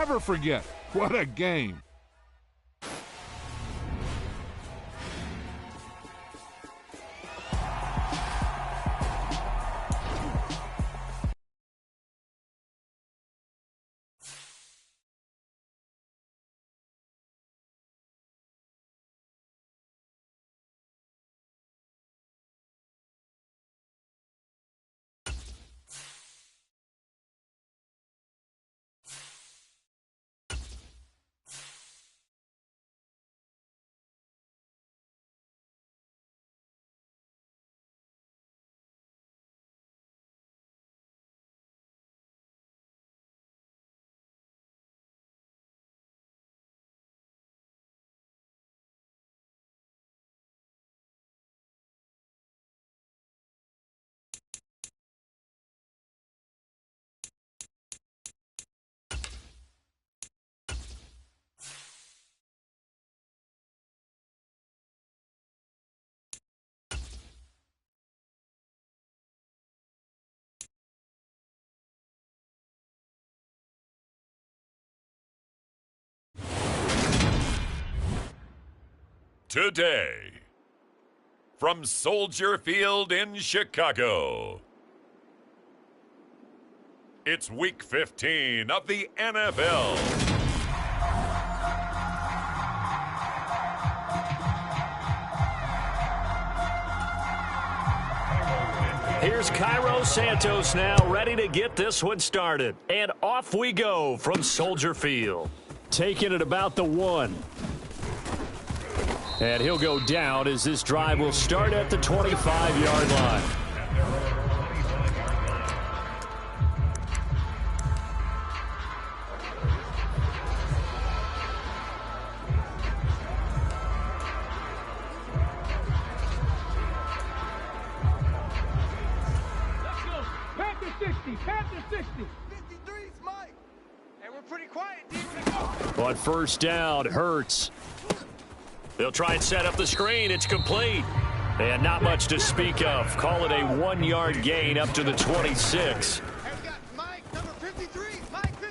Never forget. What a game. Today, from Soldier Field in Chicago, it's Week 15 of the NFL. Here's Cairo Santos now, ready to get this one started. And off we go from Soldier Field. Taking it about the 1. And he'll go down as this drive will start at the 25-yard line. Let's go. Panther 60. Panther 60. 53's Mike. And we're pretty quiet, D. But first down, Hurts. They'll try and set up the screen. It's complete. And not much to speak of. Call it a 1-yard gain up to the 26.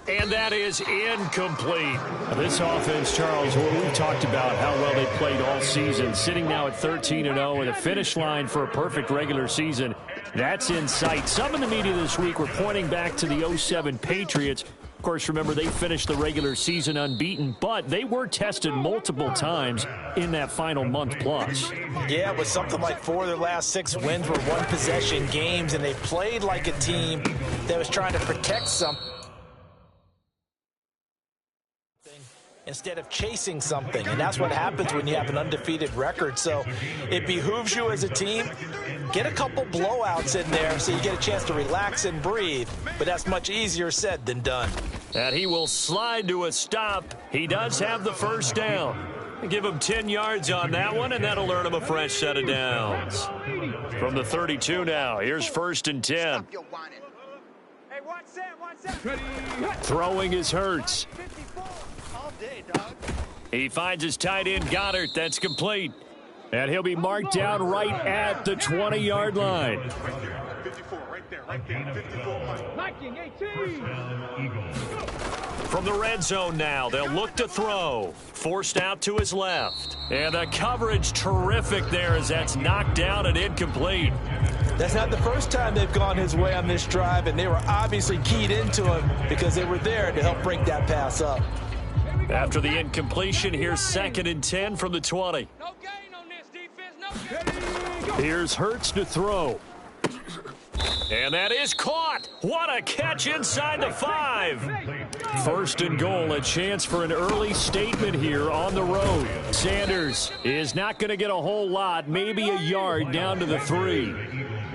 And that is incomplete. This offense, Charles, well, we've talked about how well they played all season. Sitting now at 13-0 and a finish line for a perfect regular season. That's in sight. Some in the media this week were pointing back to the 07 Patriots. Of course, remember, they finished the regular season unbeaten, but they were tested multiple times in that final month plus. Yeah, it was something like 4 of their last 6 wins were one-possession games, and they played like a team that was trying to protect something instead of chasing something, and that's what happens when you have an undefeated record. So it behooves you as a team, get a couple blowouts in there so you get a chance to relax and breathe, but that's much easier said than done. And he will slide to a stop. He does have the first down. Give him 10 yards on that one, and that'll earn him a fresh set of downs. From the 32 now, here's 1st and 10. Hey, watch that. Throwing is Hurts. He finds his tight end, Goddard. That's complete. And he'll be marked down right at the 20-yard line. 54, right there, right there. 54. Liking 18. From the red zone now, they'll look to throw. Forced out to his left. And the coverage terrific there as that's knocked down and incomplete. That's not the first time they've gone his way on this drive, and they were obviously keyed into him because they were there to help break that pass up. After the incompletion, here's 2nd and 10 from the 20. No gain on this defense. No. Here's Hurts to throw. And that is caught. What a catch inside the 5. 1st and goal, a chance for an early statement here on the road. Sanders is not going to get a whole lot, maybe a yard down to the 3.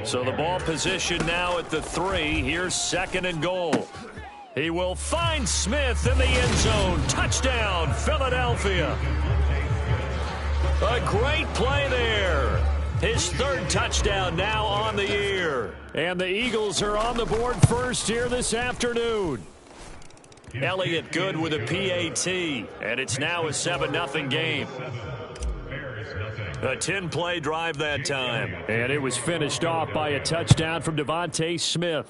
So the ball position now at the 3. Here's 2nd and goal. He will find Smith in the end zone. Touchdown, Philadelphia. A great play there. His 3rd touchdown now on the year. And the Eagles are on the board first here this afternoon. Elliott good with a PAT. And it's now a 7-0 game. A 10-play drive that time. And it was finished off by a touchdown from Devontae Smith.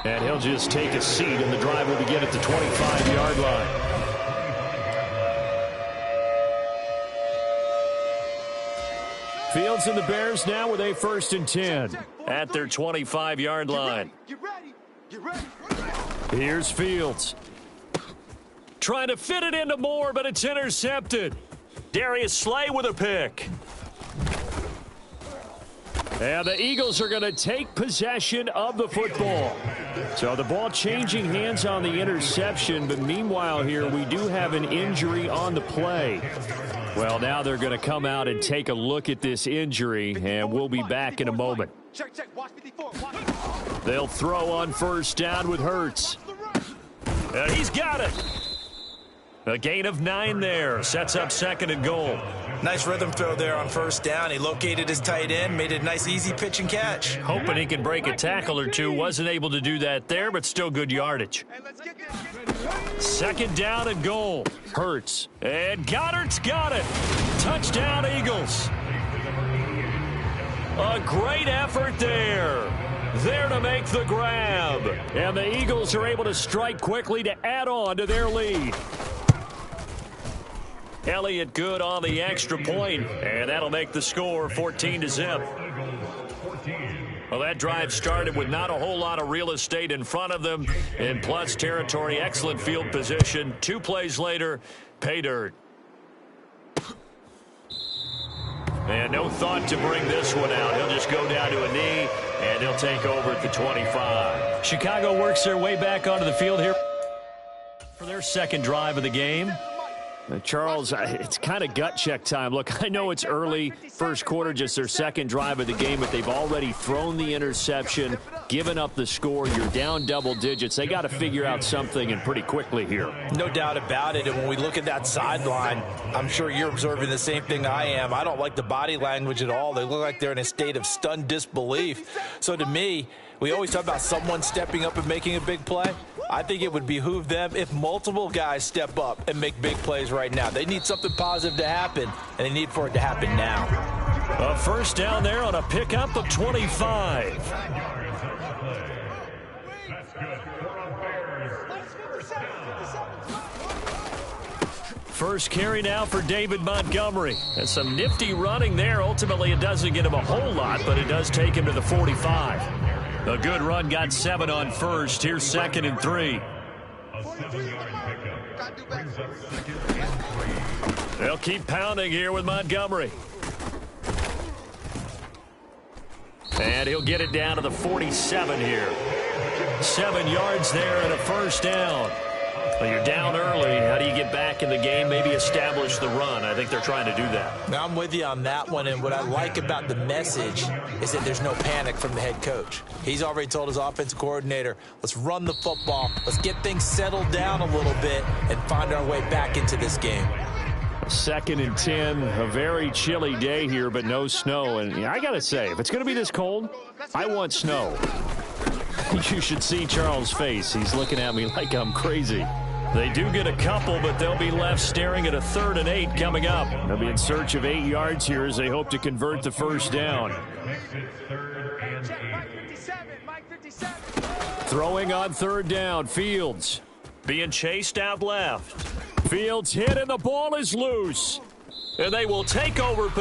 And he'll just take a seat, and the drive will begin at the 25-yard line. Fields and the Bears now with a 1st and 10 at their 25-yard line. Here's Fields. Trying to fit it into Moore, but it's intercepted. Darius Slay with a pick. And the Eagles are going to take possession of the football. So the ball changing hands on the interception, but meanwhile here we do have an injury on the play. Well, now they're going to come out and take a look at this injury, and we'll be back in a moment. They'll throw on 1st down with Hurts. And he's got it. A gain of 9 there. Sets up 2nd and goal. Nice rhythm throw there on 1st down. He located his tight end, made it a nice easy pitch and catch. Hoping he can break a tackle or two. Wasn't able to do that there, but still good yardage. 2nd down and goal. Hurts. And Goddard's got it. Touchdown, Eagles. A great effort there. There to make the grab. And the Eagles are able to strike quickly to add on to their lead. Elliott good on the extra point, and that'll make the score 14-0. Well, that drive started with not a whole lot of real estate in front of them. In plus territory, excellent field position. 2 plays later, pay dirt. And no thought to bring this one out. He'll just go down to a knee, and he'll take over at the 25. Chicago works their way back onto the field here for their 2nd drive of the game. Charles, it's kind of gut check time. Look, I know it's early, 1st quarter, just their 2nd drive of the game, but they've already thrown the interception, given up the score. You're down double digits. They got to figure out something, and pretty quickly here. No doubt about it. And when we look at that sideline, I'm sure you're observing the same thing I am. I don't like the body language at all. They look like they're in a state of stunned disbelief. So to me, we always talk about someone stepping up and making a big play. I think it would behoove them if multiple guys step up and make big plays right now. They need something positive to happen, and they need for it to happen now. A 1st down there on a pickup of 25. First carry now for David Montgomery. And some nifty running there. Ultimately, it doesn't get him a whole lot, but it does take him to the 45. A good run, got 7 on 1st. Here's 2nd and 3. They'll keep pounding here with Montgomery. And he'll get it down to the 47 here. 7 yards there and a 1st down. Well, you're down early. How do you get back in the game? Maybe establish the run. I think they're trying to do that. Now, I'm with you on that one, and what I like about the message is that there's no panic from the head coach. He's already told his offensive coordinator, let's run the football, let's get things settled down a little bit and find our way back into this game. 2nd and 10, a very chilly day here, but no snow. And I got to say, if it's going to be this cold, I want snow. You should see Charles' face. He's looking at me like I'm crazy. They do get a couple, but they'll be left staring at a 3rd and 8 coming up. They'll be in search of 8 yards here as they hope to convert the 1st down. Throwing on 3rd down, Fields. Being chased out left. Fields hit and the ball is loose. And they will take over.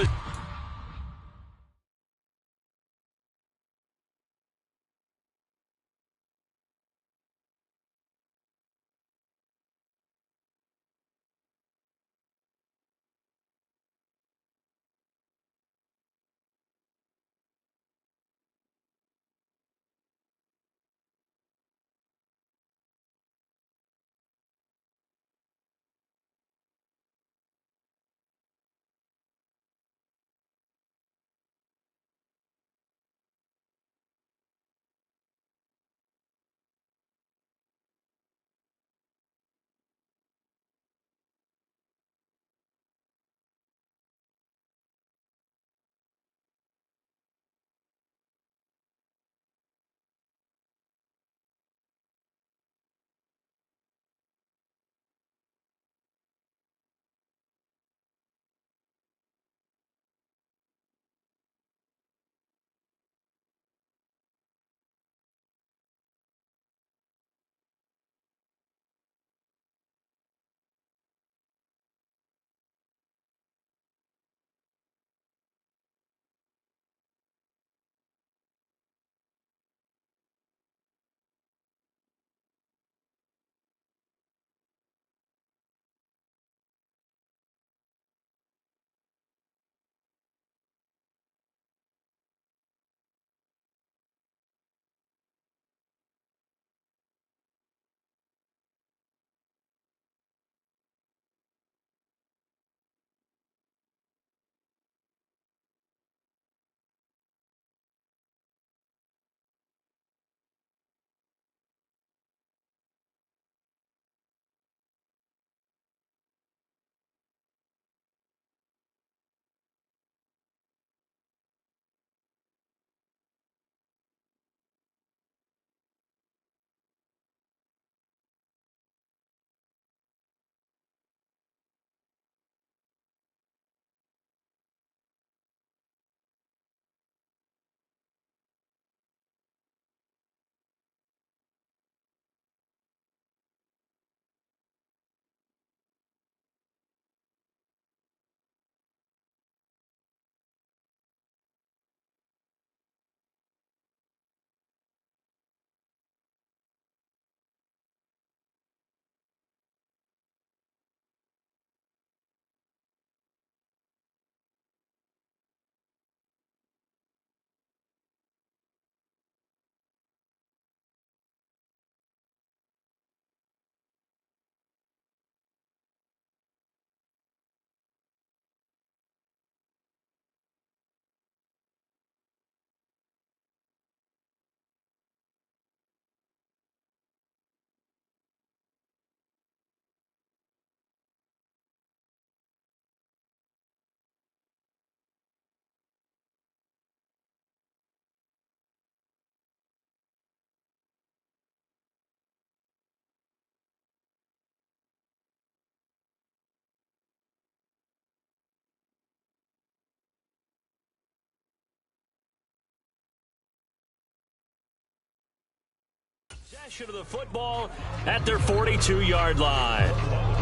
Possession of the football at their 42-yard line.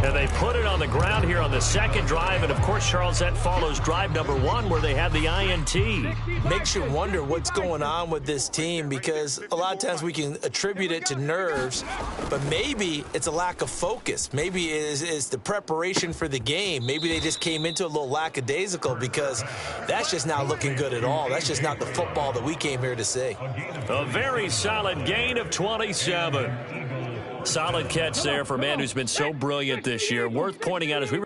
And they put it on the ground here on the second drive. And, of course, Charles, that follows drive number 1 where they had the INT. Makes you wonder what's going on with this team, because a lot of times we can attribute it to nerves, but maybe it's a lack of focus. Maybe it's the preparation for the game. Maybe they just came into a little lackadaisical, because that's just not looking good at all. That's just not the football that we came here to see. A very solid gain of 27. Solid catch there for a man who's been so brilliant this year. Worth pointing out as we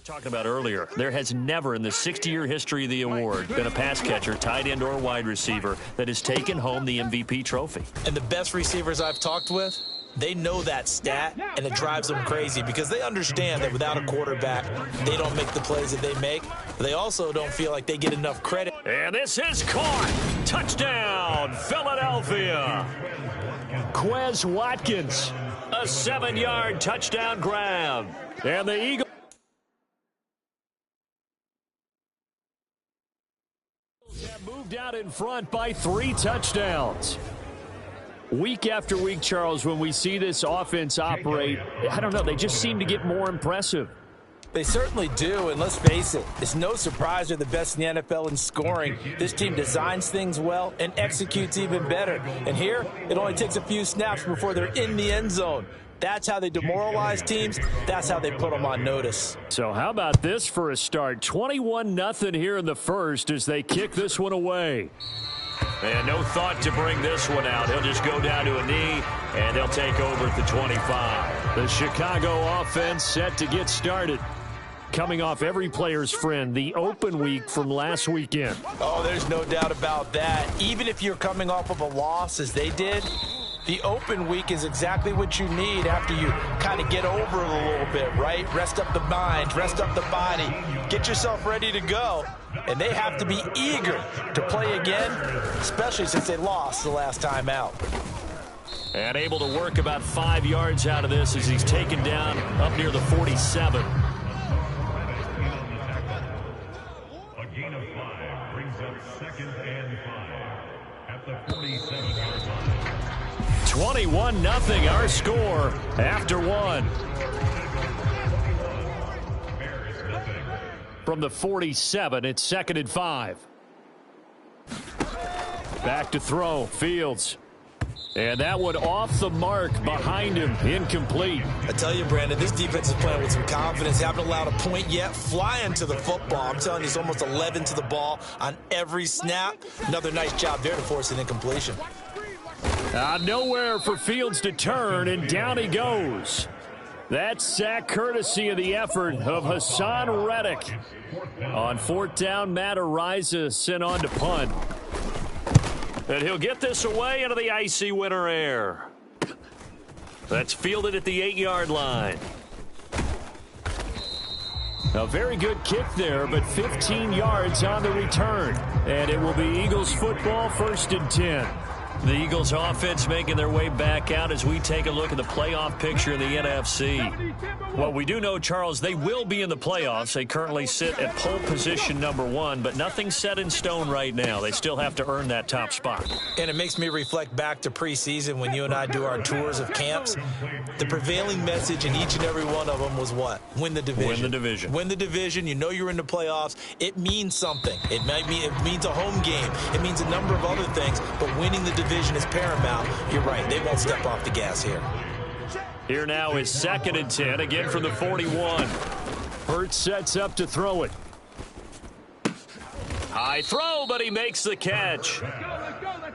talking about earlier, there has never in the 60-year history of the award been a pass catcher, tight end, or wide receiver that has taken home the MVP trophy. And the best receivers I've talked with, they know that stat, and it drives them crazy, because they understand that without a quarterback, they don't make the plays that they make. They also don't feel like they get enough credit. And this is caught. Touchdown, Philadelphia. Quez Watkins, a 7-yard touchdown grab. And the Eagles have moved out in front by 3 touchdowns. Week after week, Charles, when we see this offense operate, I don't know, they just seem to get more impressive. They certainly do, and let's face it, it's no surprise they're the best in the NFL in scoring. This team designs things well and executes even better. And here, it only takes a few snaps before they're in the end zone. That's how they demoralize teams. That's how they put them on notice. So how about this for a start? 21-0 here in the first as they kick this one away. And no thought to bring this one out. He'll just go down to a knee, and they'll take over at the 25. The Chicago offense set to get started. Coming off every player's friend, the open week from last weekend. Oh, there's no doubt about that. Even if you're coming off of a loss as they did, the open week is exactly what you need after you kind of get over it a little bit, right? Rest up the mind, rest up the body, get yourself ready to go. And they have to be eager to play again, especially since they lost the last time out. And able to work about 5 yards out of this as he's taken down up near the 47. A gain of 5 brings up 2nd and 5 at the 47-yard line. 21-0 our score after 1. From the 47, it's 2nd and 5. Back to throw, Fields. And that one off the mark behind him, incomplete. I tell you, Brandon, this defense is playing with some confidence. Haven't allowed a point yet. Flying to the football. I'm telling you, it's almost 11 to the ball on every snap. Another nice job there to force an incompletion. Nowhere for Fields to turn, and down he goes. That sack courtesy of the effort of Hassan Reddick. On 4th down, Matt Ariza sent on to punt. And he'll get this away into the icy winter air. That's fielded at the 8-yard line. A very good kick there, but 15 yards on the return. And it will be Eagles football, 1st and 10. The Eagles offense making their way back out as we take a look at the playoff picture in the NFC. Well, we do know, Charles, they will be in the playoffs. They currently sit at pole position number 1, but nothing's set in stone right now. They still have to earn that top spot. And it makes me reflect back to preseason when you and I do our tours of camps. The prevailing message in each and every one of them was what? Win the division. Win the division. Win the division. You know you're in the playoffs. It means something. It means a home game. It means a number of other things, but winning the division is paramount. You're right. They won't step off the gas here. Here now is 2nd and 10, again from the 41. Hurts sets up to throw it. High throw, but he makes the catch.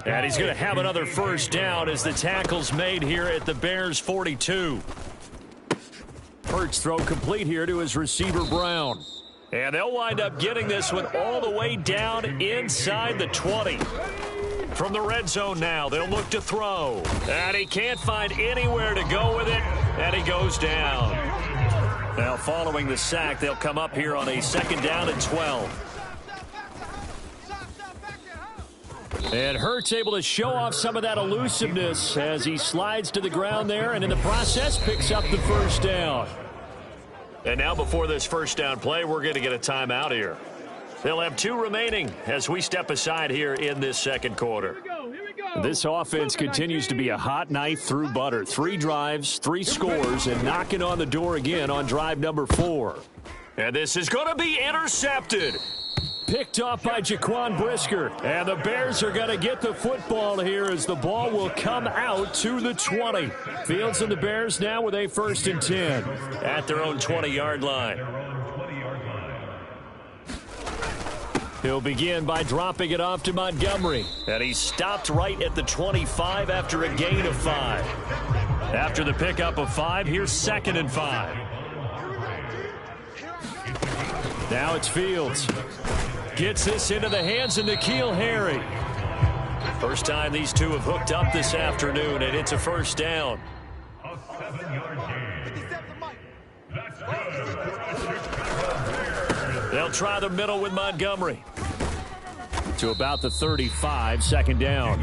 And he's going to have another 1st down as the tackle's made here at the Bears 42. Hurts throw complete here to his receiver Brown. And they'll wind up getting this one all the way down inside the 20. From the red zone now, they'll look to throw. And he can't find anywhere to go with it, and he goes down. Now, following the sack, they'll come up here on a second down and 12. And Hurts able to show off some of that elusiveness as he slides to the ground there, and in the process picks up the first down. And now before this first down play, we're going to get a timeout here. They'll have 2 remaining as we step aside here in this second quarter. This offense continues to be a hot knife through butter. 3 drives, 3 scores, and knocking on the door again on drive number 4. And this is going to be intercepted. Picked off by Jaquan Brisker. And the Bears are going to get the football here as the ball will come out to the 20. Fields and the Bears now with a 1st and 10 at their own 20-yard line. He'll begin by dropping it off to Montgomery. And he stopped right at the 25 after a gain of 5. After the pickup of 5, here's 2nd and 5. Now it's Fields. Gets this into the hands of N'Keal Harry. First time these two have hooked up this afternoon, and it's a first down. A 7-yard gain. That's good. They'll try the middle with Montgomery. To about the 35, 2nd down.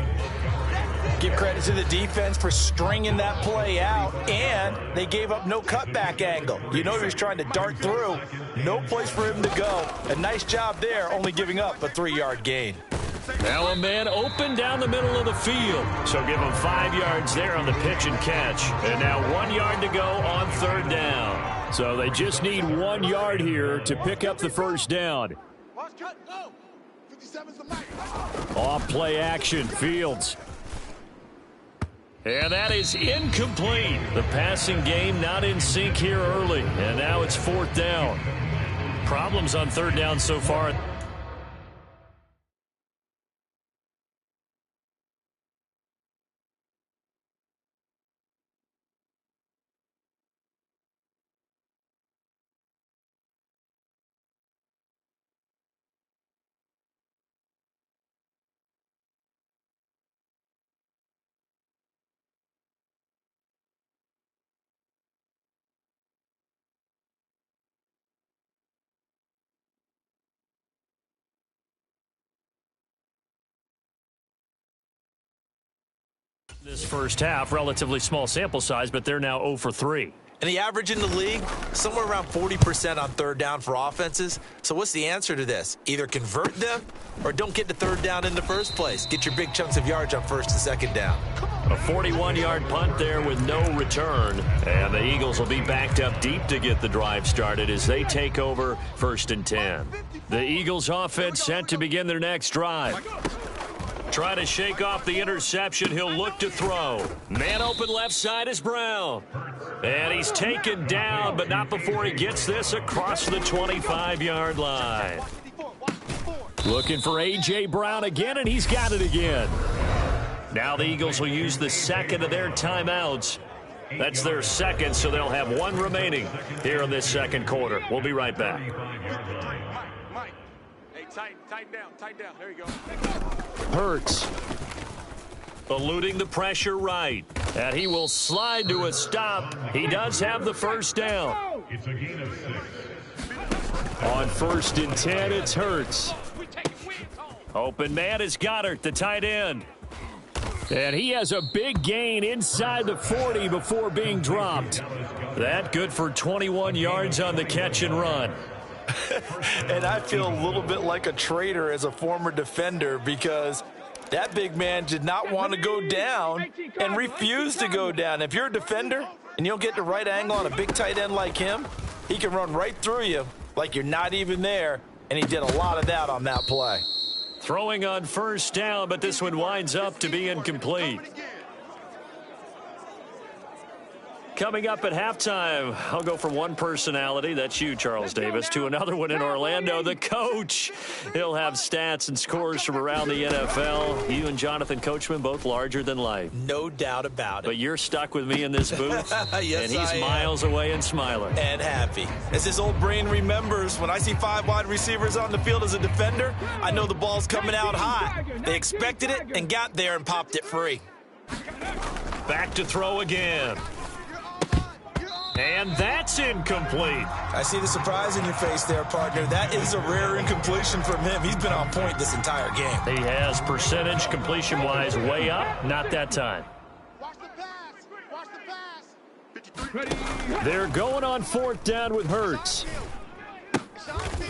Give credit to the defense for stringing that play out, and they gave up no cutback angle. You know he was trying to dart through. No place for him to go. A nice job there, only giving up a 3-yard gain. Now a man open down the middle of the field. So give him 5 yards there on the pitch and catch. And now 1 yard to go on 3rd down. So they just need 1 yard here to pick up the first down. Off play action, Fields. And that is incomplete. The passing game not in sync here early. And now it's 4th down. Problems on 3rd down so far. This first half, relatively small sample size, but they're now 0 for 3. And the average in the league, somewhere around 40% on 3rd down for offenses. So what's the answer to this? Either convert them or don't get to 3rd down in the first place. Get your big chunks of yards on 1st and 2nd down. A 41-yard punt there with no return. And the Eagles will be backed up deep to get the drive started as they take over 1st and 10. The Eagles offense set to begin their next drive. Try to shake off the interception. He'll look to throw. Man open left side is Brown. And he's taken down, but not before he gets this across the 25-yard line. Looking for A.J. Brown again, and he's got it again. Now the Eagles will use the 2nd of their timeouts. That's their 2nd, so they'll have 1 remaining here in this 2nd quarter. We'll be right back. Mike. Hey, tighten down. There you go. Hurts. Eluding the pressure right. And he will slide to a stop. He does have the first down. It's a gain of 6. On 1st and 10, it's Hurts. Open man is Goddard, the tight end. And he has a big gain inside the 40 before being dropped. That good for 21 yards on the catch and run. And I feel a little bit like a traitor as a former defender because that big man did not want to go down and refused to go down. If you're a defender and you don't get the right angle on a big tight end like him, he can run right through you like you're not even there, and he did a lot of that on that play. Throwing on 1st down, but this one winds up to be incomplete. Coming up at halftime, I'll go from one personality, that's you, Charles Davis, to another one in Orlando, the coach. He'll have stats and scores from around the NFL. You and Jonathan Coachman, both larger than life. No doubt about it. But you're stuck with me in this booth, yes, and he's miles away and smiling. And happy. As his old brain remembers, when I see 5 wide receivers on the field as a defender, I know the ball's coming out hot. They expected it and got there and popped it free. Back to throw again. And that's incomplete. I see the surprise in your face there, partner. That is a rare incompletion from him. He's been on point this entire game. He has percentage completion-wise way up. Not that time. Watch the pass. Watch the pass. They're going on 4th down with Hurts.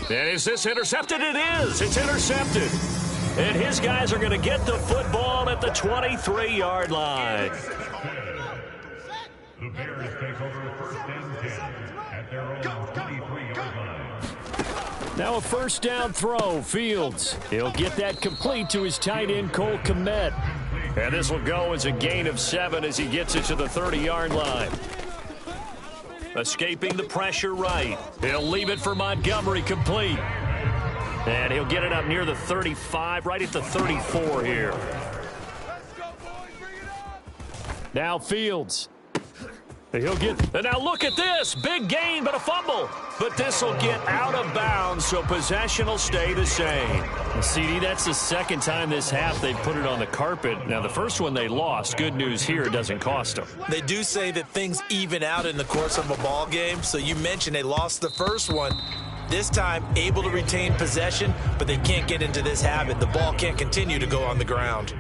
And is this intercepted? It is. It's intercepted. And his guys are going to get the football at the 23-yard line. The Bears take over 1st and 10 at their own 23-yard line. Now a 1st down throw. Fields. He'll get that complete to his tight end, Cole Kmet. And this will go as a gain of 7 as he gets it to the 30-yard line. Escaping the pressure right. He'll leave it for Montgomery, complete. And he'll get it up near the 35, right at the 34 here. Now Fields. He'll get, and now look at this. Big gain, but a fumble. But this will get out of bounds, so possession will stay the same. Well, CD, that's the 2nd time this half they've put it on the carpet. Now, the first one they lost. Good news here, it doesn't cost them. They do say that things even out in the course of a ball game. So you mentioned they lost the first one. This time, able to retain possession, but they can't get into this habit. The ball can't continue to go on the ground.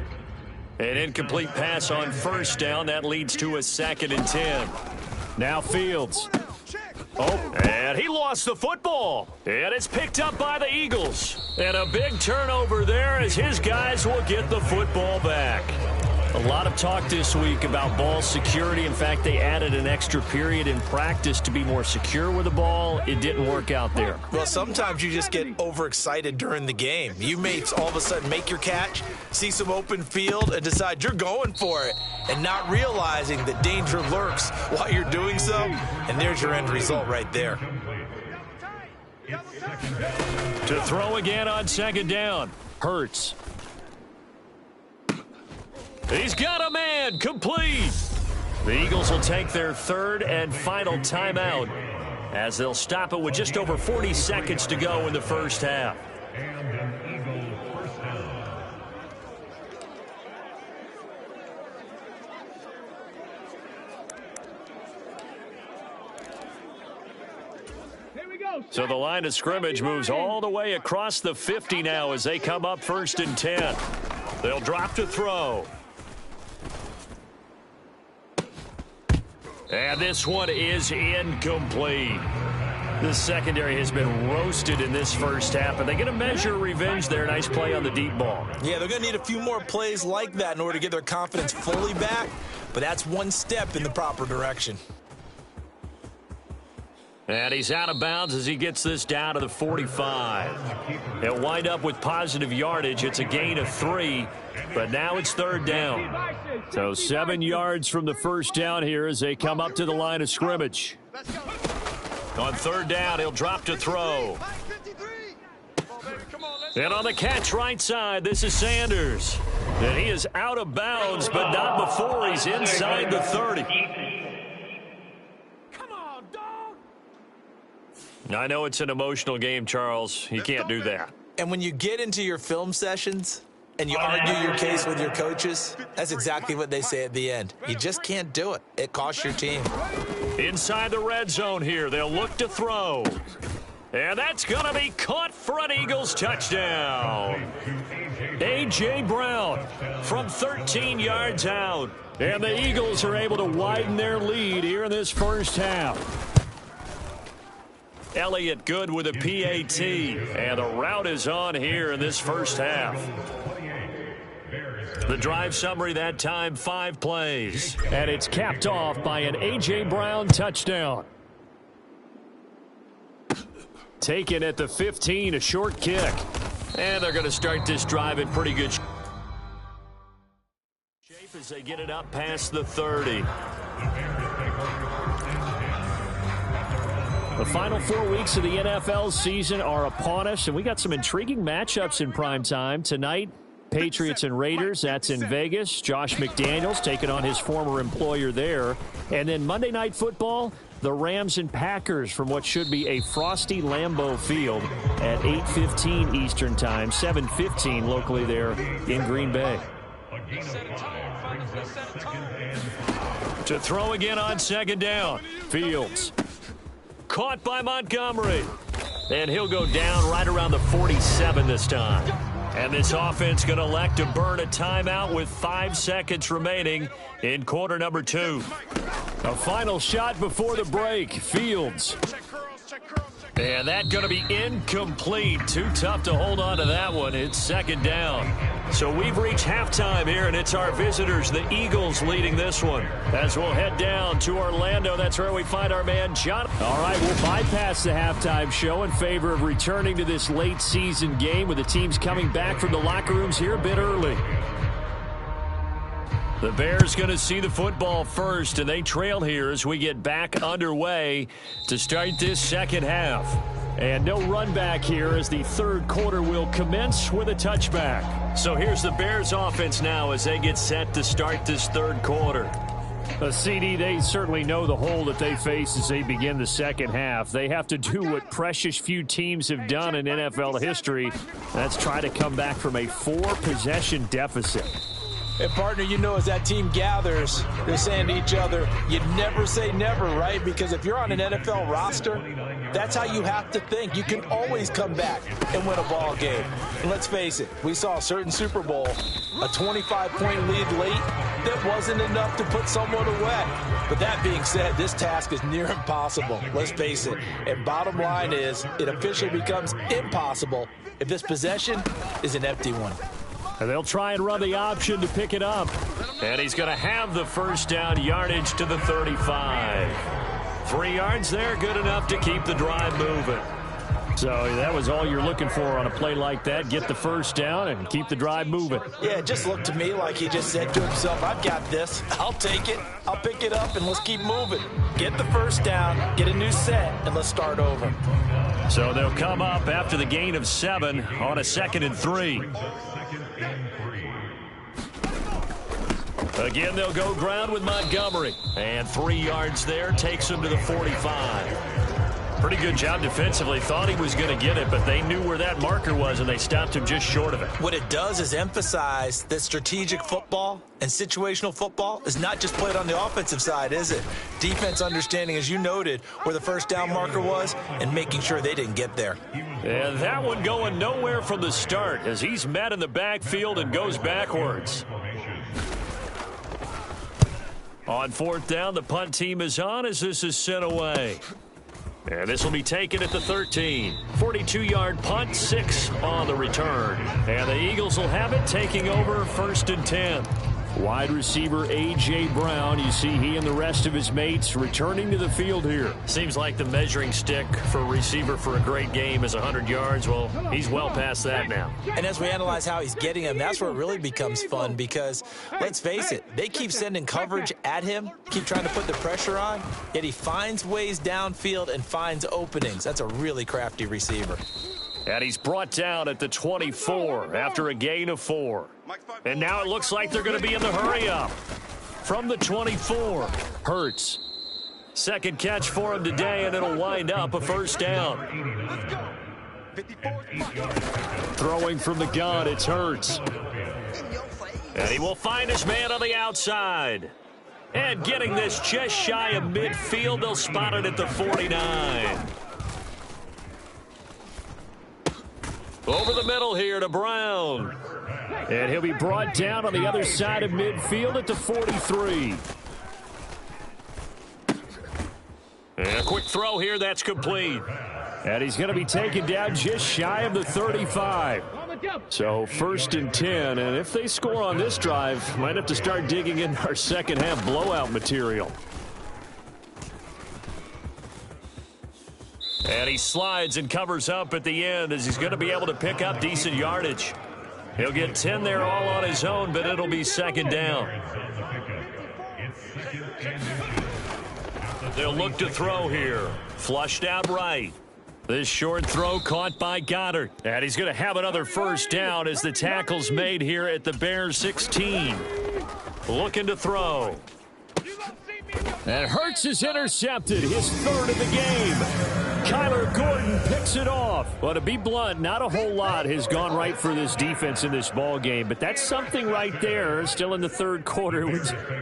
An incomplete pass on 1st down. That leads to a 2nd and 10. Now Fields. Oh, and he lost the football. And it's picked up by the Eagles. And a big turnover there as his guys will get the football back. A lot of talk this week about ball security. In fact, they added an extra period in practice to be more secure with the ball. It didn't work out there. Well, sometimes you just get overexcited during the game. You may all of a sudden make your catch, see some open field, and decide you're going for it, and not realizing that danger lurks while you're doing so, and there's your end result right there. To throw again on 2nd down. Hurts. He's got a man, complete. The Eagles will take their 3rd and final timeout as they'll stop it with just over 40 seconds to go in the 1st half. And an Eagle 1st down. Here we go. So the line of scrimmage moves all the way across the 50 now as they come up 1st and 10. They'll drop to throw. And this one is incomplete. The secondary has been roasted in this 1st half, and they're going to measure revenge there. Nice play on the deep ball. Yeah, they're going to need a few more plays like that in order to get their confidence fully back, but that's one step in the proper direction. And he's out of bounds as he gets this down to the 45. He'll wind up with positive yardage. It's a gain of 3, but now it's 3rd down. So 7 yards from the 1st down here as they come up to the line of scrimmage. On 3rd down, he'll drop to throw. And on the catch right side, this is Sanders. And he is out of bounds, but not before he's inside the 30. I know it's an emotional game, Charles. You can't do that. And when you get into your film sessions and you argue your case with your coaches, that's exactly what they say at the end. You just can't do it. It costs your team. Inside the red zone here, they'll look to throw. And that's going to be caught for an Eagles touchdown. A.J. Brown from 13 yards out. And the Eagles are able to widen their lead here in this 1st half. Elliott good with a PAT, and the route is on here in this 1st half. The drive summary that time, 5 plays. And it's capped off by an A.J. Brown touchdown. Taken at the 15, a short kick. And they're going to start this drive in pretty good shape as they get it up past the 30. The final 4 weeks of the NFL season are upon us, and we got some intriguing matchups in prime time. Tonight, Patriots and Raiders, that's in Vegas. Josh McDaniels taking on his former employer there. And then Monday Night Football, the Rams and Packers from what should be a frosty Lambeau Field at 8:15 Eastern Time, 7:15 locally there in Green Bay. To throw again on second down, Fields. Caught by Montgomery. And he'll go down right around the 47 this time. And this offense going to elect to burn a timeout with 5 seconds remaining in quarter number 2. A final shot before the break. Fields. And that going to be incomplete. Too tough to hold on to that one. It's second down. So we've reached halftime here, and it's our visitors, the Eagles, leading this one. As we'll head down to Orlando, that's where we find our man, John. All right, we'll bypass the halftime show in favor of returning to this late season game with the teams coming back from the locker rooms here a bit early. The Bears going to see the football first, and they trail here as we get back underway to start this second half. And no run back here as the third quarter will commence with a touchback. So here's the Bears offense now as they get set to start this third quarter. CD, they certainly know the hole that they face as they begin the second half. They have to do what precious few teams have done in NFL history. That's try to come back from a 4-possession deficit. And, partner, you know, as that team gathers, they're saying to each other, you never say never, right? Because if you're on an NFL roster, that's how you have to think. You can always come back and win a ball game. And let's face it, we saw a certain Super Bowl, a 25-point lead late, that wasn't enough to put someone away. But that being said, this task is near impossible. Let's face it. And bottom line is, it officially becomes impossible if this possession is an empty one. And they'll try and run the option to pick it up. And he's going to have the first down, yardage to the 35. 3 yards there, good enough to keep the drive moving. So that was all you're looking for on a play like that. Get the first down and keep the drive moving. Yeah, it just looked to me like he just said to himself, I've got this. I'll take it. I'll pick it up, and let's keep moving. Get the first down, get a new set, and let's start over. So they'll come up after the gain of 7 on a 2nd and 3. Again, they'll go ground with Montgomery. And 3 yards there takes him to the 45. Pretty good job defensively. Thought he was going to get it, but they knew where that marker was, and they stopped him just short of it. What it does is emphasize that strategic football and situational football is not just played on the offensive side, is it? Defense understanding, as you noted, where the first down marker was and making sure they didn't get there. And that one going nowhere from the start as he's met in the backfield and goes backwards. On 4th down, the punt team is on as this is sent away. And this will be taken at the 13. 42-yard punt, 6 on the return. And the Eagles will have it, taking over 1st and 10. Wide receiver A.J. Brown, you see he and the rest of his mates returning to the field here. Seems like the measuring stick for a receiver for a great game is 100 yards. Well, he's well past that now. And as we analyze how he's getting them, that's where it really becomes fun because, let's face it, they keep sending coverage at him, keep trying to put the pressure on, yet he finds ways downfield and finds openings. That's a really crafty receiver. And he's brought down at the 24 after a gain of 4. And now it looks like they're going to be in the hurry-up. From the 24, Hurts. Second catch for him today, and it'll wind up a first down. Throwing from the gun, it's Hurts. And he will find his man on the outside. And getting this just shy of midfield, they'll spot it at the 49. Over the middle here to Brown. And he'll be brought down on the other side of midfield at the 43. And a quick throw here, that's complete. And he's going to be taken down just shy of the 35. So 1st and 10, and if they score on this drive, might have to start digging in our second half blowout material. And he slides and covers up at the end as he's going to be able to pick up decent yardage. He'll get 10 there all on his own, but it'll be second down. They'll look to throw here. Flushed out right. This short throw caught by Goddard. And he's going to have another first down as the tackle's made here at the Bears 16. Looking to throw. And Hurts is intercepted, his third of the game. Kyler Gordon picks it off. Well, to be blunt, not a whole lot has gone right for this defense in this ball game, but that's something right there. Still in the third quarter.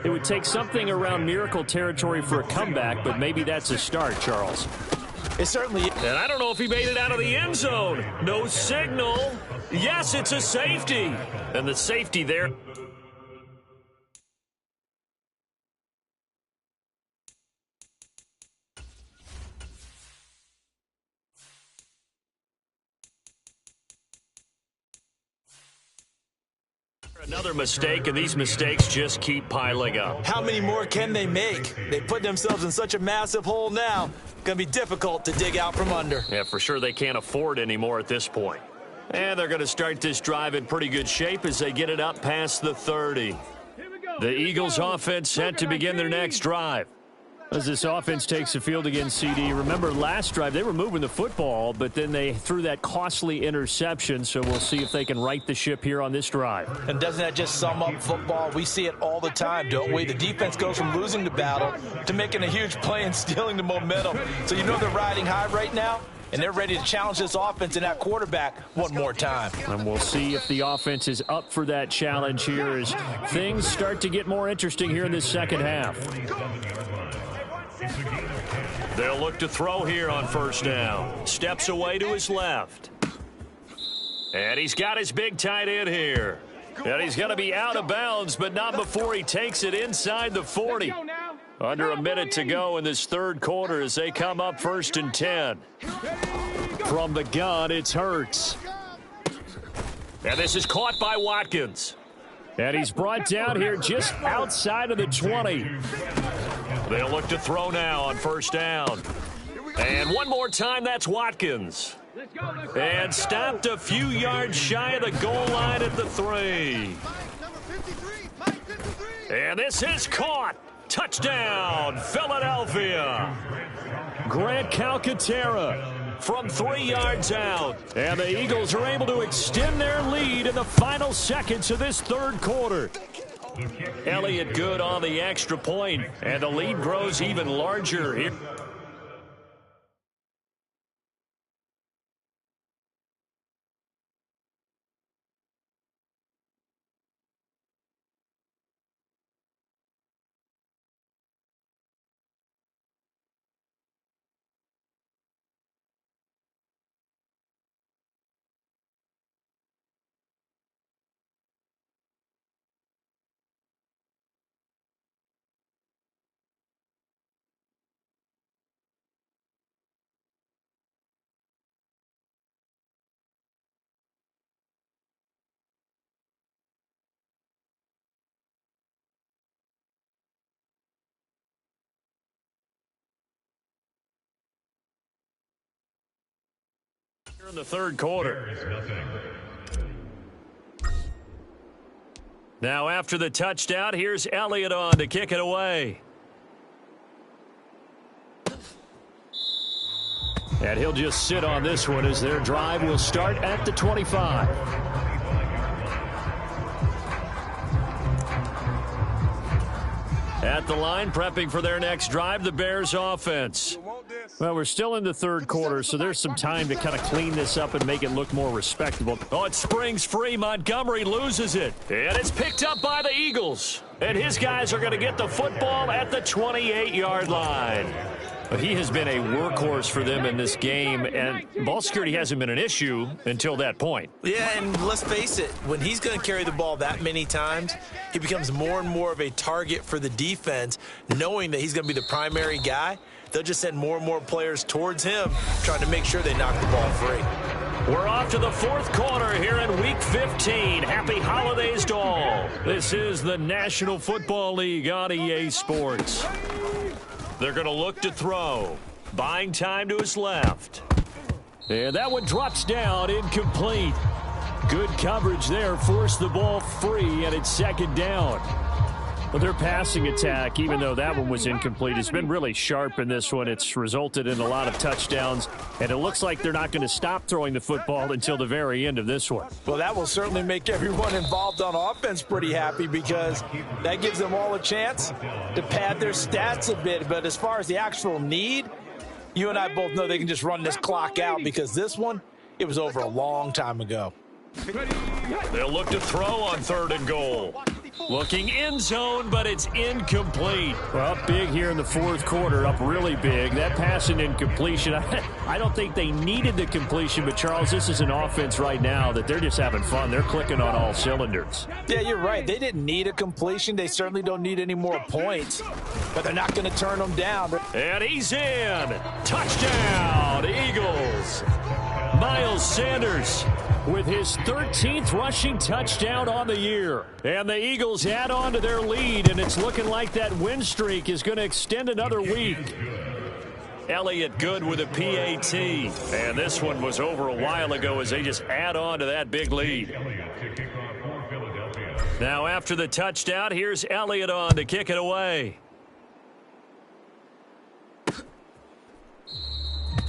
It would take something around miracle territory for a comeback, but maybe that's a start, Charles. It certainly is. And I don't know if he made it out of the end zone. No signal. Yes, it's a safety. And the safety there. Another mistake, and these mistakes just keep piling up. How many more can they make? They put themselves in such a massive hole now. Going to be difficult to dig out from under. Yeah, for sure they can't afford anymore at this point. And they're going to start this drive in pretty good shape as they get it up past the 30. The Eagles offense set to begin their next drive. As this offense takes the field against CD, remember last drive they were moving the football, but then they threw that costly interception, so we'll see if they can right the ship here on this drive. And doesn't that just sum up football? We see it all the time, don't we? The defense goes from losing the battle to making a huge play and stealing the momentum. So you know they're riding high right now, and they're ready to challenge this offense and that quarterback one more time. And we'll see if the offense is up for that challenge here as things start to get more interesting here in this second half. They'll look to throw here on first down. Steps away to his left. And he's got his big tight end here. And he's going to be out of bounds, but not before he takes it inside the 40. Under a minute to go in this third quarter as they come up 1st and 10. From the gun, it's Hurts. And this is caught by Watkins. And he's brought down here just outside of the 20. They'll look to throw now on first down. And one more time, that's Watkins. And stopped a few yards shy of the goal line at the 3. And this is caught. Touchdown, Philadelphia. Grant Calcaterra from 3 yards out. And the Eagles are able to extend their lead in the final seconds of this third quarter. Elliott good on the extra point, and the lead grows even larger here. In the third quarter. Now after the touchdown, here's Elliott on to kick it away. And he'll just sit on this one as their drive will start at the 25. At the line, prepping for their next drive, the Bears offense. Well, we're still in the third quarter, so there's some time to kind of clean this up and make it look more respectable. Oh, it springs free. Montgomery loses it. And it's picked up by the Eagles. And his guys are going to get the football at the 28-yard line. But he has been a workhorse for them in this game, and ball security hasn't been an issue until that point. Yeah, and let's face it, when he's going to carry the ball that many times, he becomes more and more of a target for the defense, knowing that he's going to be the primary guy. They'll just send more and more players towards him, trying to make sure they knock the ball free. We're off to the fourth quarter here in Week 15. Happy holidays to all. This is the National Football League on EA Sports. They're going to look to throw. Buying time to his left. And that one drops down, incomplete. Good coverage there, forced the ball free, and it's second down. Well, their passing attack, even though that one was incomplete, has been really sharp in this one. It's resulted in a lot of touchdowns, and it looks like they're not going to stop throwing the football until the very end of this one. Well, that will certainly make everyone involved on offense pretty happy because that gives them all a chance to pad their stats a bit. But as far as the actual need, you and I both know they can just run this clock out because this one, it was over a long time ago. They'll look to throw on 3rd and goal. Looking end zone, but it's incomplete. Well, big here in the 4th quarter, up really big. That pass and incompletion, I don't think they needed the completion, but Charles, this is an offense right now that they're just having fun. They're clicking on all cylinders. Yeah, you're right. They didn't need a completion. They certainly don't need any more points, but they're not going to turn them down. And he's in. Touchdown, Eagles. Miles Sanders with his 13th rushing touchdown on the year. And the Eagles add on to their lead, and it's looking like that win streak is going to extend another week. Elliott good with a PAT. And this one was over a while ago as they just add on to that big lead. Now after the touchdown, here's Elliott on to kick it away.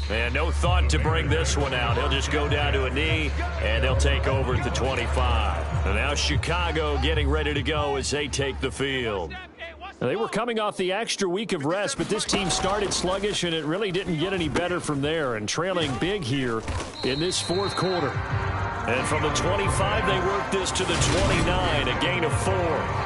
And no thought to bring this one out. He'll just go down to a knee, and they'll take over at the 25. And now Chicago getting ready to go as they take the field. Now, they were coming off the extra week of rest, but this team started sluggish, and it really didn't get any better from there. And trailing big here in this 4th quarter. And from the 25, they worked this to the 29, a gain of 4.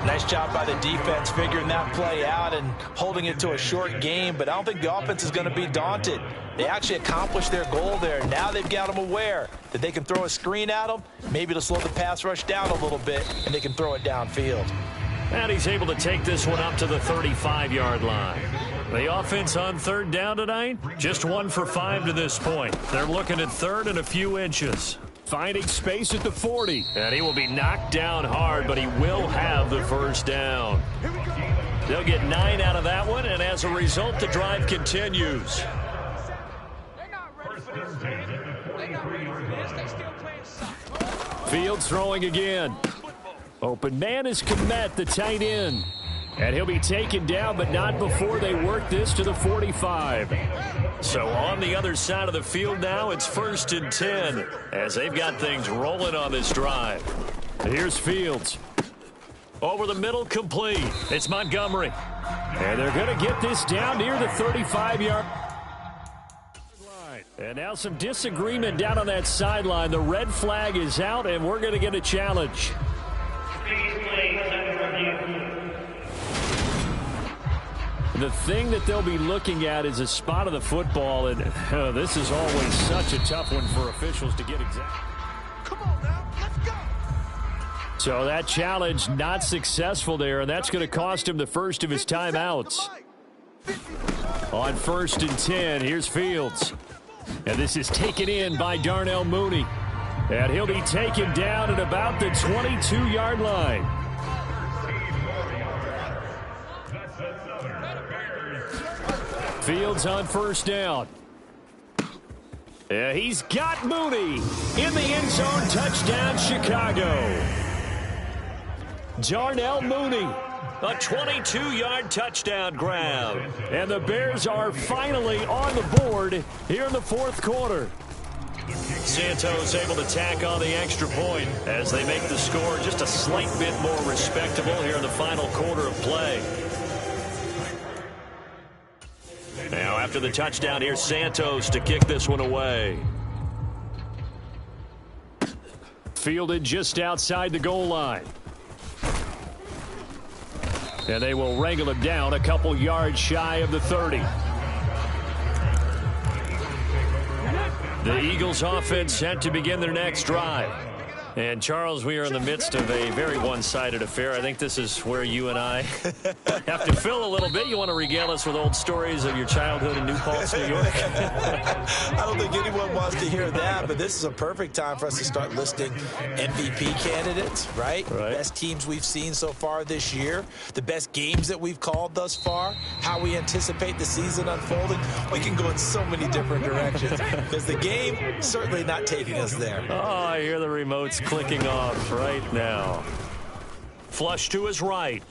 Nice job by the defense figuring that play out and holding it to a short game, but I don't think the offense is going to be daunted. They actually accomplished their goal there. Now they've got them aware that they can throw a screen at them, maybe to slow the pass rush down a little bit, and they can throw it downfield. And he's able to take this one up to the 35-yard line. The offense on 3rd down tonight, just 1 for 5 to this point. They're looking at 3rd and a few inches. Finding space at the 40. And he will be knocked down hard, but he will have the 1st down. They'll get 9 out of that one, and as a result, the drive continues. Fields throwing again. Open man is Kmet, the tight end. And he'll be taken down, but not before they work this to the 45. So on the other side of the field now, it's 1st and 10 as they've got things rolling on this drive. Here's Fields. Over the middle, complete. It's Montgomery. And they're going to get this down near the 35-yard line. And now some disagreement down on that sideline. The red flag is out, and we're going to get a challenge. The thing that they'll be looking at is a spot of the football, and this is always such a tough one for officials to get exact. Come on now, let's go. So that challenge not successful there, and that's going to cost him the first of his timeouts. On 1st and 10, here's Fields. And this is taken in by Darnell Mooney. And he'll be taken down at about the 22-yard line. Fields on 1st down. He's got Mooney in the end zone. Touchdown, Chicago. Darnell Mooney, a 22-yard touchdown grab. And the Bears are finally on the board here in the 4th quarter. Santos able to tack on the extra point as they make the score just a slight bit more respectable here in the final quarter of play. Now after the touchdown, here's Santos to kick this one away. Fielded just outside the goal line. And they will wrangle him down a couple yards shy of the 30. The Eagles offense set to begin their next drive. And, Charles, we are in the midst of a very one-sided affair. I think this is where you and I have to fill a little bit. You want to regale us with old stories of your childhood in New Paltz, New York? I don't think anyone wants to hear that, but this is a perfect time for us to start listing MVP candidates, right? Best teams we've seen so far this year, the best games that we've called thus far, how we anticipate the season unfolding. We can go in so many different directions because the game certainly not taking us there. Oh, I hear the remotes clicking off right now. Flush to his right.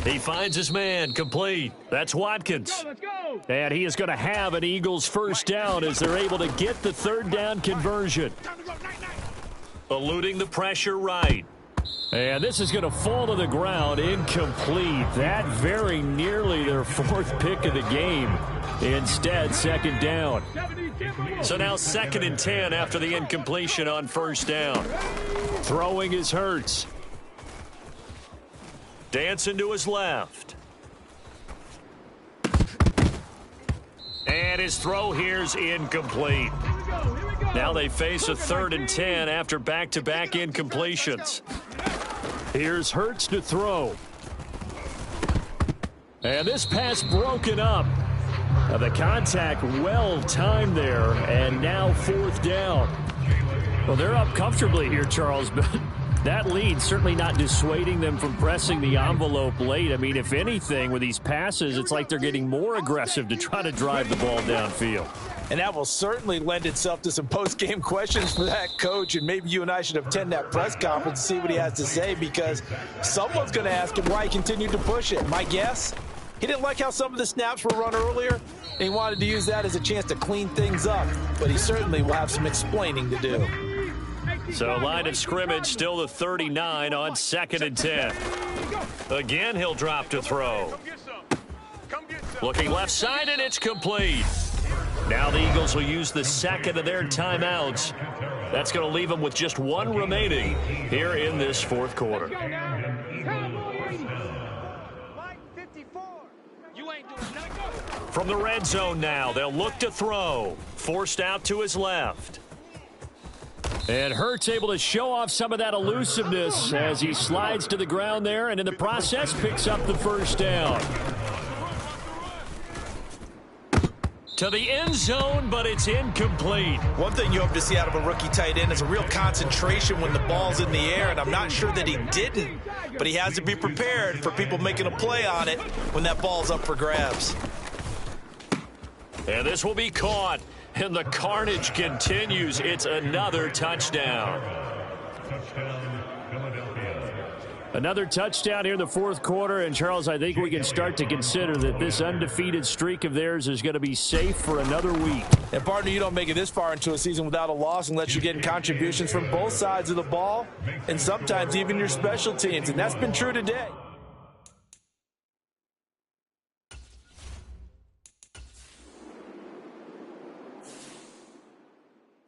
He finds his man, complete. That's Watkins. Let's go. And he is going to have an Eagles first down as they're able to get the third down conversion. Eluding the pressure right. And this is going to fall to the ground, incomplete. That very nearly their fourth pick of the game. Instead, second down. So now 2nd and 10 after the incompletion on first down. Throwing is Hurts. Dancing to his left. And his throw here's incomplete. Now they face a 3rd and 10 after back-to-back incompletions. Here's Hurts to throw. And this pass broken up. The contact well timed there, and now 4th down. Well, they're up comfortably here, Charles, but that lead certainly not dissuading them from pressing the envelope late. I mean, if anything, with these passes, it's like they're getting more aggressive to try to drive the ball downfield. And that will certainly lend itself to some post-game questions for that coach, and maybe you and I should attend that press conference and see what he has to say, because someone's going to ask him why he continued to push it. My guess, he didn't like how some of the snaps were run earlier, and he wanted to use that as a chance to clean things up, but he certainly will have some explaining to do. So line of scrimmage still the 39 on 2nd and 10. Again, he'll drop to throw. Looking left side, and it's complete. Now the Eagles will use the 2nd of their timeouts. That's going to leave them with just 1 remaining here in this 4th quarter. From the red zone now, they'll look to throw. Forced out to his left. And Hurts able to show off some of that elusiveness as he slides to the ground there, and in the process picks up the first down. To the end zone, but it's incomplete. One thing you hope to see out of a rookie tight end is a real concentration when the ball's in the air, and I'm not sure that he didn't, but he has to be prepared for people making a play on it when that ball's up for grabs. And this will be caught, and the carnage continues. It's another touchdown. Touchdown, Philadelphia. Another touchdown here in the 4th quarter, and Charles, I think we can start to consider that this undefeated streak of theirs is going to be safe for another week. And partner, you don't make it this far into a season without a loss unless you're getting contributions from both sides of the ball, and sometimes even your special teams, and that's been true today.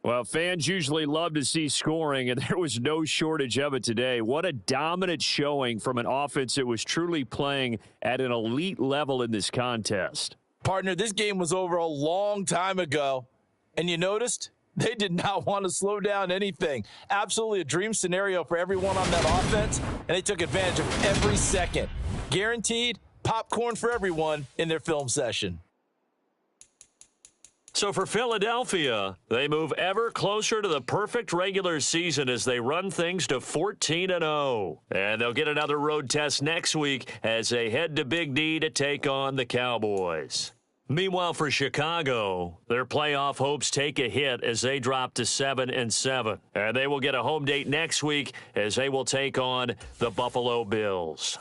Well, fans usually love to see scoring, and there was no shortage of it today. What a dominant showing from an offense that was truly playing at an elite level in this contest. Partner, this game was over a long time ago, and you noticed they did not want to slow down anything. Absolutely a dream scenario for everyone on that offense, and they took advantage of every second. Guaranteed popcorn for everyone in their film session. So for Philadelphia, they move ever closer to the perfect regular season as they run things to 14-0. And they'll get another road test next week as they head to Big D to take on the Cowboys. Meanwhile, for Chicago, their playoff hopes take a hit as they drop to 7-7. And they will get a home date next week as they will take on the Buffalo Bills.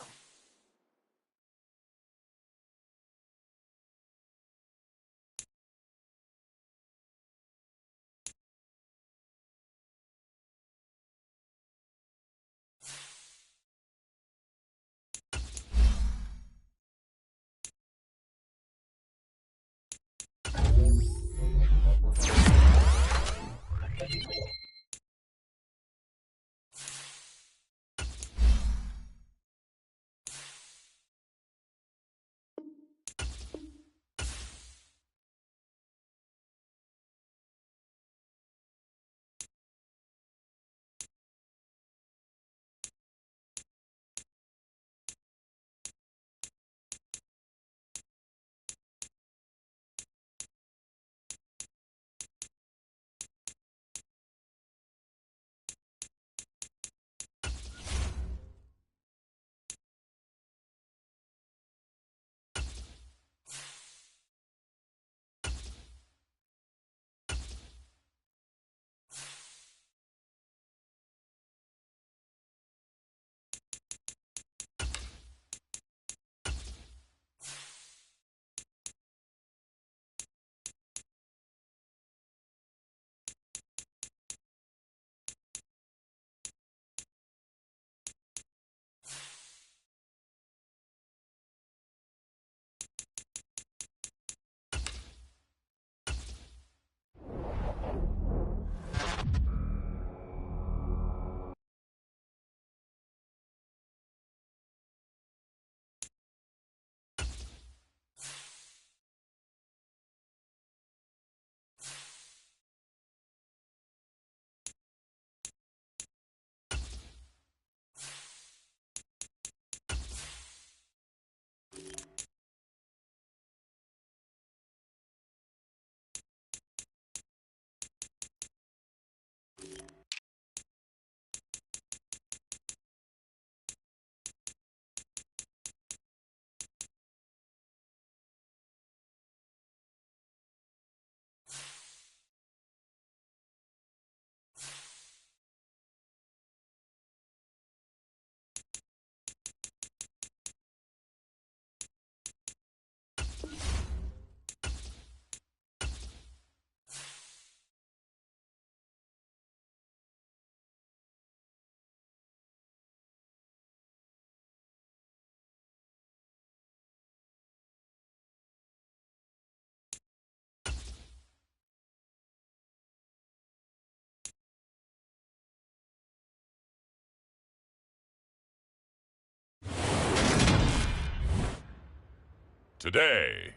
Today,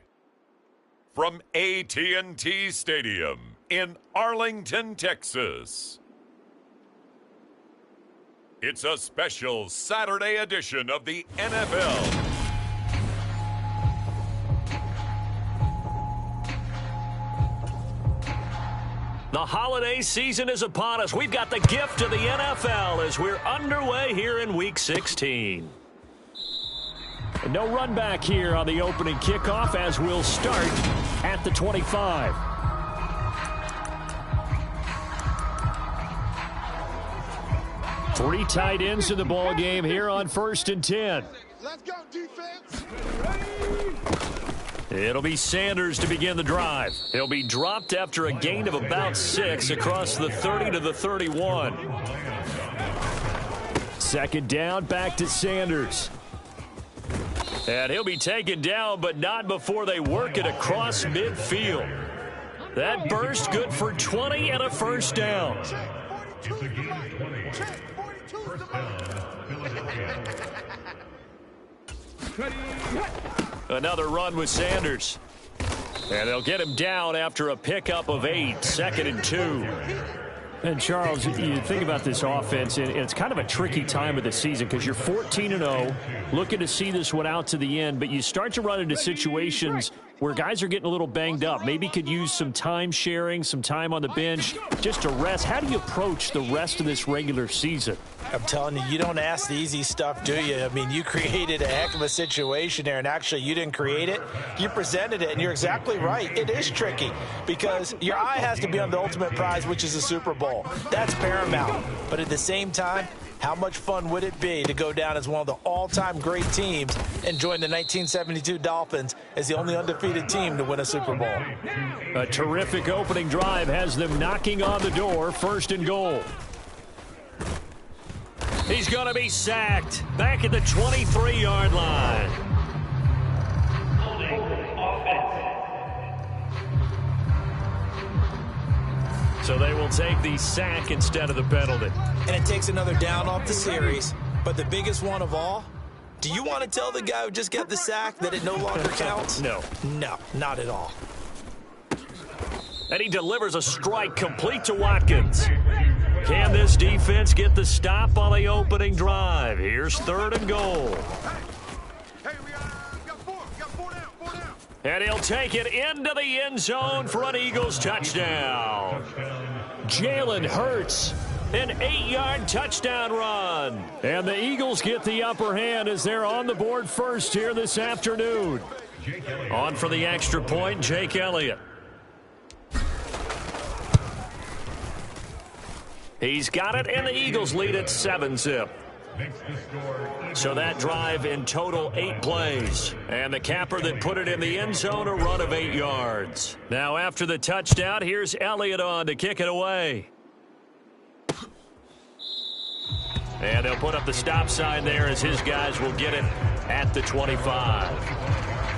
from AT&T Stadium in Arlington, Texas, it's a special Saturday edition of the NFL. The holiday season is upon us. We've got the gift of the NFL as we're underway here in Week 16. And no run back here on the opening kickoff as we'll start at the 25. Three tight ends in the ball game here on 1st and 10. Let's go, defense. It'll be Sanders to begin the drive. He'll be dropped after a gain of about 6 across the 30 to the 31. Second down, back to Sanders. And he'll be taken down, but not before they work it across midfield. That burst good for 20 and a first down. It's a gain of 20. First down, Philadelphia. Another run with Sanders. And they'll get him down after a pickup of 8, 2nd and 2. And, Charles, you think about this offense, and it's kind of a tricky time of the season because you're 14-0, looking to see this one out to the end, but you start to run into situations where guys are getting a little banged up. Maybe could use some time sharing, some time on the bench just to rest. How do you approach the rest of this regular season? I'm telling you, you don't ask the easy stuff, do you? I mean, you created a heck of a situation there, and actually you didn't create it. You presented it, and you're exactly right. It is tricky because your eye has to be on the ultimate prize, which is the Super Bowl. That's paramount. But at the same time, how much fun would it be to go down as one of the all-time great teams and join the 1972 Dolphins as the only undefeated team to win a Super Bowl? A terrific opening drive has them knocking on the door, 1st and goal. He's going to be sacked back at the 23-yard line. So they will take the sack instead of the penalty. And it takes another down off the series. But the biggest one of all, do you want to tell the guy who just got the sack that it no longer counts? No. No, not at all. And he delivers a strike complete to Watkins. Can this defense get the stop on the opening drive? Here's 3rd and goal. Hey, we got four down. And he'll take it into the end zone for an Eagles touchdown. Jalen Hurts, an 8-yard touchdown run. And the Eagles get the upper hand as they're on the board first here this afternoon. On for the extra point, Jake Elliott. He's got it, and the Eagles lead at 7-zip. So that drive in total 8 plays. And the capper that put it in the end zone, a run of 8 yards. Now after the touchdown, here's Elliott on to kick it away. And they'll put up the stop sign there as his guys will get it at the 25.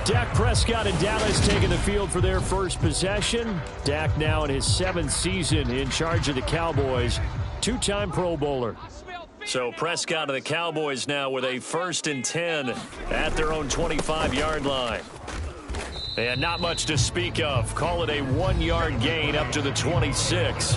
Dak Prescott and Dallas taking the field for their first possession. Dak now in his 7th season in charge of the Cowboys. 2-time Pro Bowler. So Prescott and the Cowboys now with a 1st and 10 at their own 25-yard line. And not much to speak of. Call it a 1-yard gain up to the 26.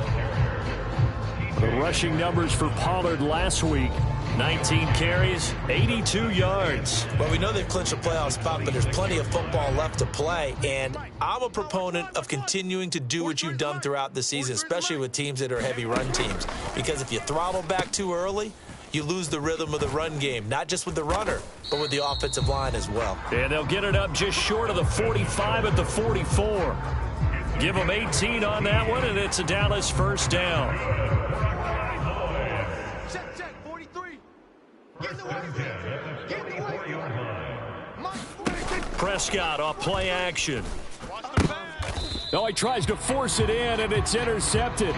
The rushing numbers for Pollard last week. 19 carries, 82 yards. Well, we know they've clinched a playoff spot, but there's plenty of football left to play. And I'm a proponent of continuing to do what you've done throughout the season, especially with teams that are heavy run teams. Because if you throttle back too early, you lose the rhythm of the run game, not just with the runner, but with the offensive line as well. And they'll get it up just short of the 45 at the 44. Give them 18 on that one, and it's a Dallas first down. Check, 43. Prescott off play action. No, he tries to force it in, and it's intercepted.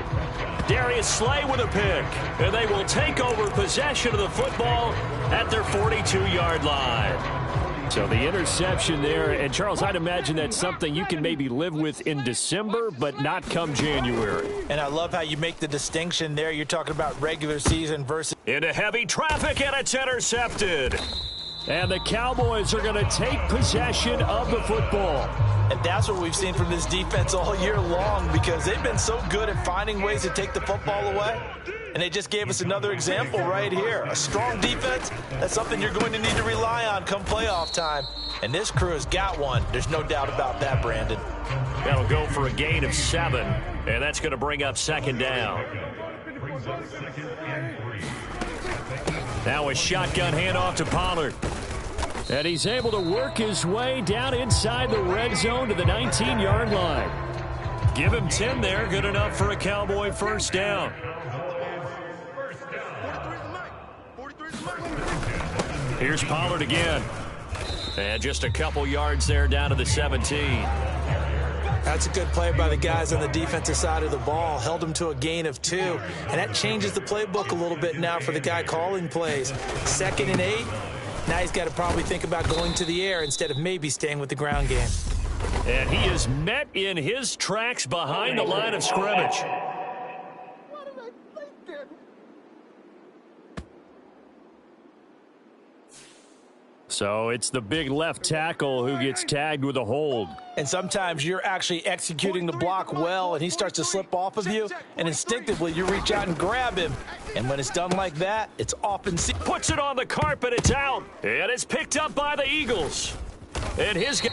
Darius Slay with a pick, and they will take over possession of the football at their 42-yard line. So the interception there, and Charles, I'd imagine that's something you can maybe live with in December, but not come January. And I love how you make the distinction there. You're talking about regular season versus... Into heavy traffic, and it's intercepted. And the Cowboys are going to take possession of the football. And that's what we've seen from this defense all year long, because they've been so good at finding ways to take the football away. And they just gave us another example right here. A strong defense, that's something you're going to need to rely on come playoff time. And this crew has got one. There's no doubt about that, Brandon. That'll go for a gain of 7. And that's going to bring up second down. Now a shotgun handoff to Pollard. And he's able to work his way down inside the red zone to the 19-yard line. Give him 10 there. Good enough for a Cowboy first down. Here's Pollard again. And just a couple yards there down to the 17. That's a good play by the guys on the defensive side of the ball. Held them to a gain of 2. And that changes the playbook a little bit now for the guy calling plays. 2nd and 8. Now he's got to probably think about going to the air instead of maybe staying with the ground game. And he is met in his tracks behind the line of scrimmage. So it's the big left tackle who gets tagged with a hold. And sometimes you're actually executing the block well, and he starts to slip off of you, and instinctively you reach out and grab him. And when it's done like that, it's often seen. Puts it on the carpet, it's out. And it's picked up by the Eagles. And his guys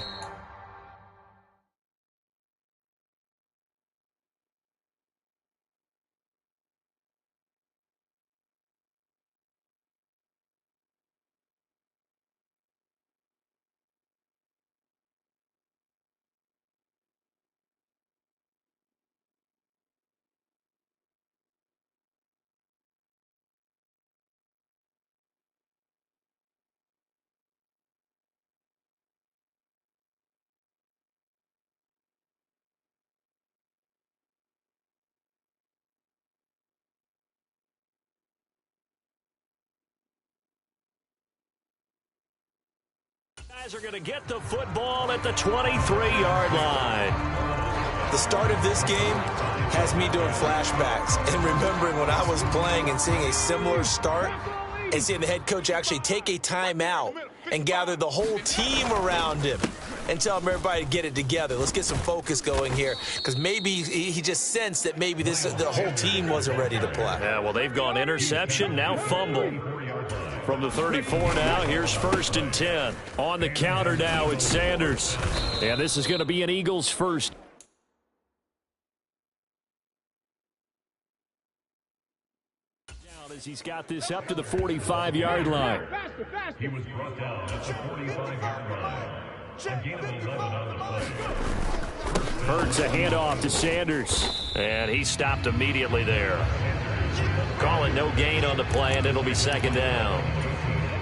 are going to get the football at the 23-yard line. The start of this game has me doing flashbacks and remembering when I was playing and seeing a similar start and seeing the head coach actually take a timeout and gather the whole team around him and tell him everybody to get it together. Let's get some focus going here, because maybe he just sensed that maybe the whole team wasn't ready to play. Yeah, well, they've gone interception, now fumble. From the 34 now, here's 1st and 10. On the counter now, it's Sanders. And this is going to be an Eagles first. Down as he's got this up to the 45-yard line. He was brought down at the 45-yard line. A gain of 11 on the play. Hurts a handoff to Sanders. And he stopped immediately there. Call it no gain on the play, and it'll be second down.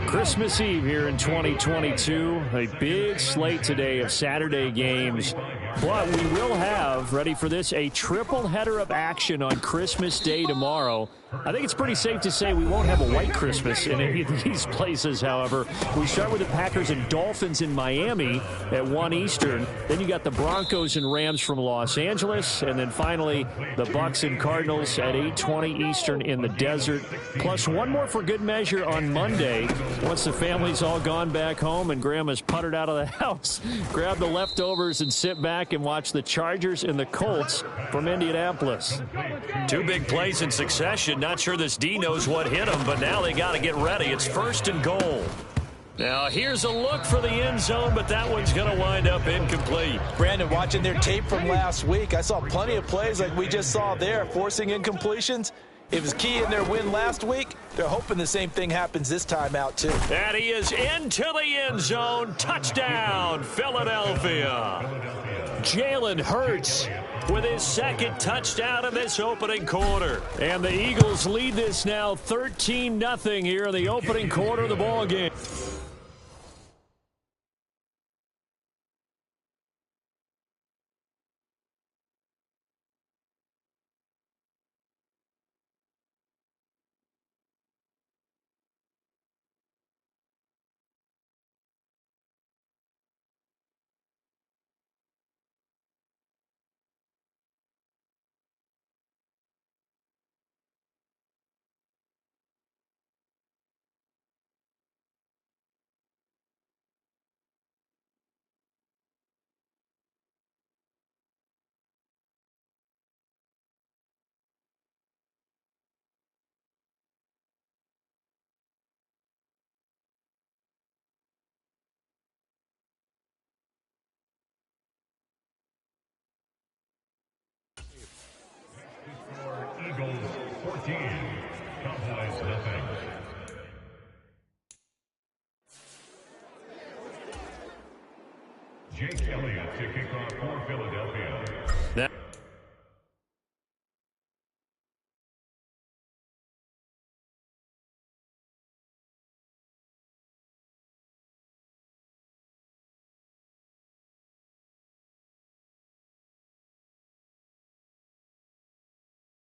Christmas Eve here in 2022. A big slate today of Saturday games. But we will have, ready for this, a triple header of action on Christmas Day tomorrow. I think it's pretty safe to say we won't have a white Christmas in any of these places, however. We start with the Packers and Dolphins in Miami at 1 Eastern. Then you got the Broncos and Rams from Los Angeles. And then finally, the Bucs and Cardinals at 8:20 Eastern in the desert. Plus one more for good measure on Monday. Once the family's all gone back home and Grandma's puttered out of the house, grab the leftovers and sit back and watch the Chargers and the Colts from Indianapolis. 2 big plays in succession. Not sure this D knows what hit him, but now they got to get ready. It's 1st and goal. Now here's a look for the end zone, but that one's going to wind up incomplete. Brandon, watching their tape from last week, I saw plenty of plays like we just saw there, forcing incompletions. It was key in their win last week. They're hoping the same thing happens this time out, too. And he is into the end zone. Touchdown, Philadelphia. Jalen Hurts with his 2nd touchdown in this opening quarter. And the Eagles lead this now 13-0 here in the opening quarter of the ball game. Cowboys nothing. Jake Elliott to kick off for Philadelphia. That